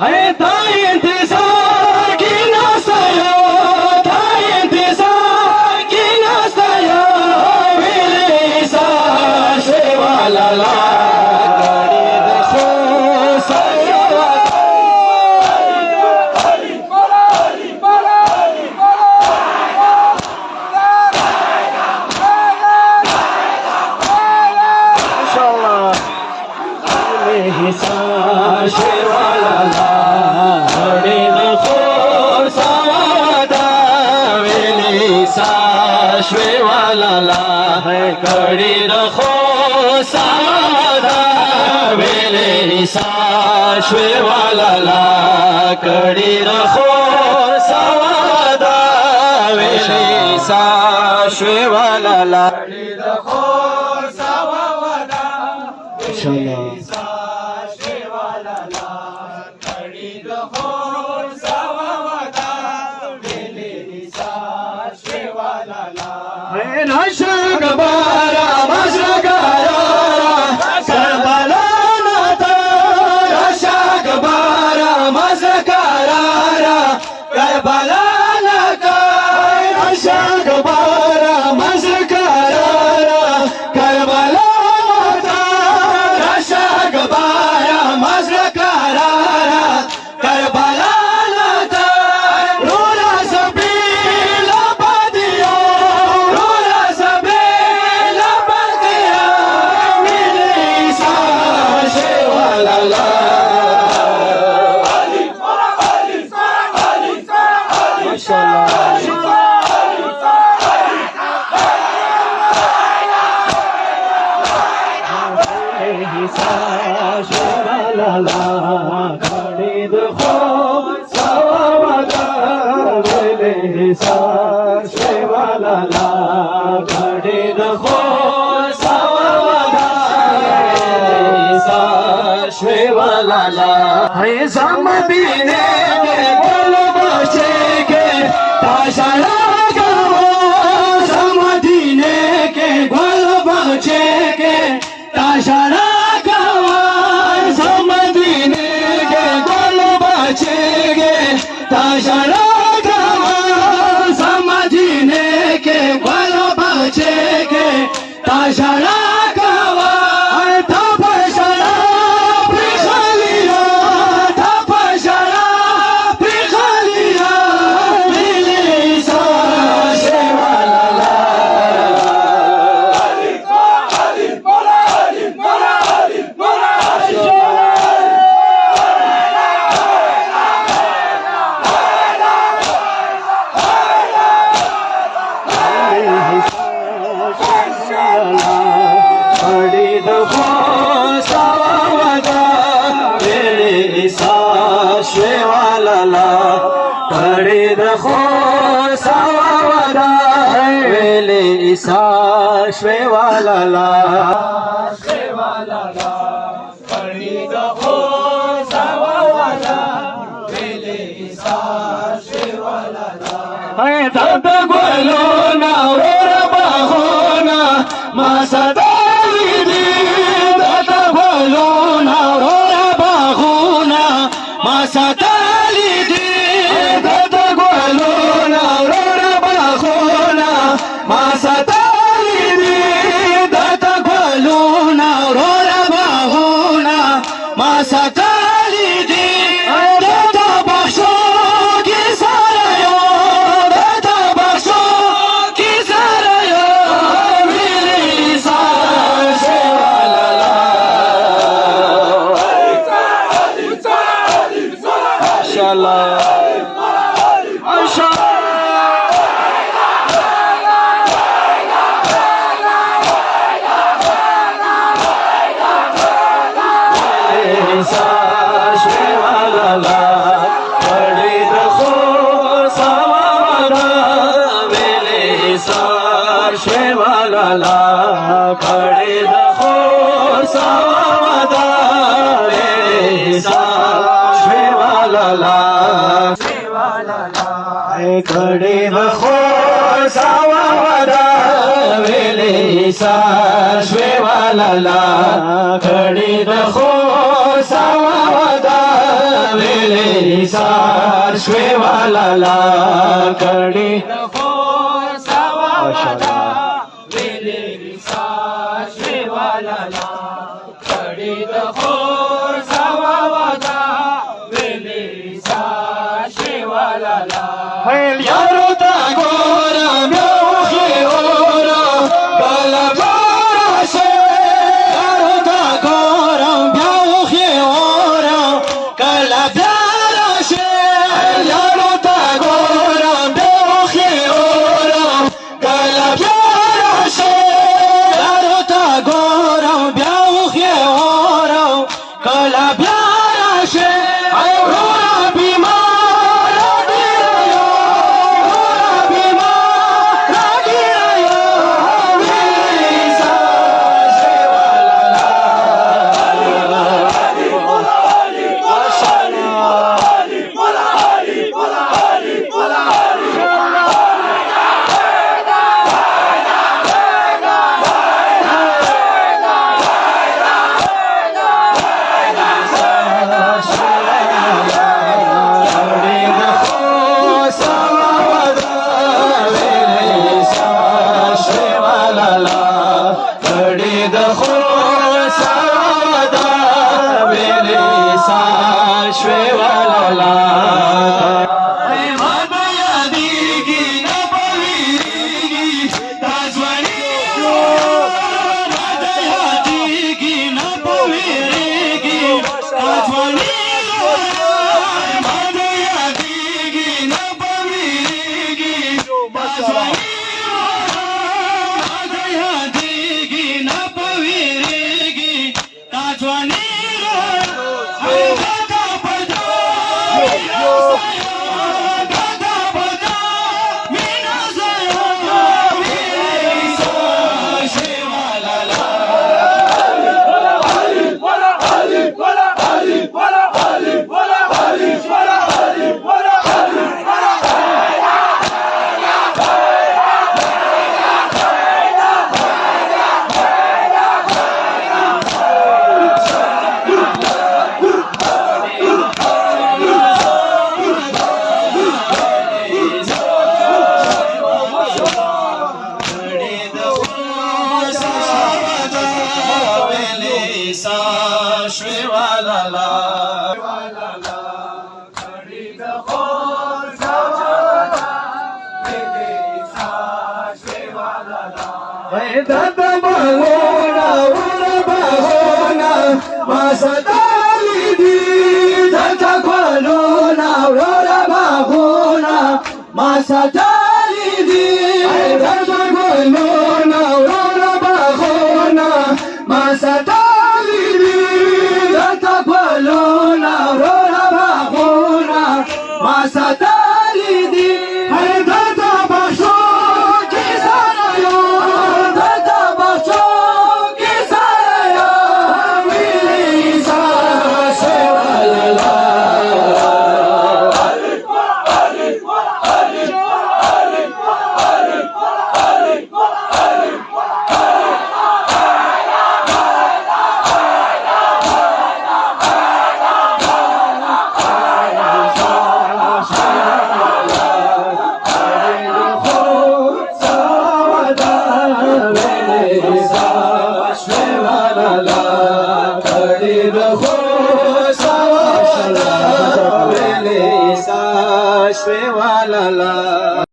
Hey, die intizar ki nastayo, die intizar ki nastayo, vilisa shewala la, gadi dekho sayo. Inshallah, vilisa shewala la. कड़ी रखो सादा वेले साशवे वाला ला कड़ी रखो सादा वेले साशवे वाला ला कड़ी रखो सादा वेले साशवे वाला ला कड़ी रखो सादा वेले साशवे वाला ला Nashagabara Masragara Karbala Nata Nashagabara Masragara Karbala Nata Nashagabara Masragara Karbala Nata Nashagabara Masragara Karbala Nata Rula Sabila Badia Hey, Samadine, Golobashe, Tashara, Samadine, Golobashe, Tashara, Samadine, Golobashe, Tashara, Samadine, Golobashe, Tashara. Shwewala la, shwewala la, kadi dakho sawala, vele isa shwewala la. Hey, tata gwalo na ora bahona, masadali di. Tata gwalo na ora bahona, masadali di. Tata gwalo na ora bahona, masadali. खड़े बखो सावा वेले सा श्वेवाला ला खडी दखो सावादा वेले सा श्वेवाला ला खडी दखो सावादा वेले सा श्वेवाला ला खडी दखो सावादा वेले सा श्वेवाला ला यारो तागोरा म्योखे ओरा कलबारा से यारो तागोरा म्योखे ओरा कलबारा से यारो तागोरा म्योखे ओरा कलबारा से यारो तागोरा म्योखे ओरा कलबारा से अयोरा बीमा Dada bahona, ura bahona, masadali di. Dada kwalona, ura bahona, masadali di. Dada kwalona, ura bahona, masadali di. Dada kwalona, ura bahona, masadali di. Dada basho kisana yo. Shwe wala la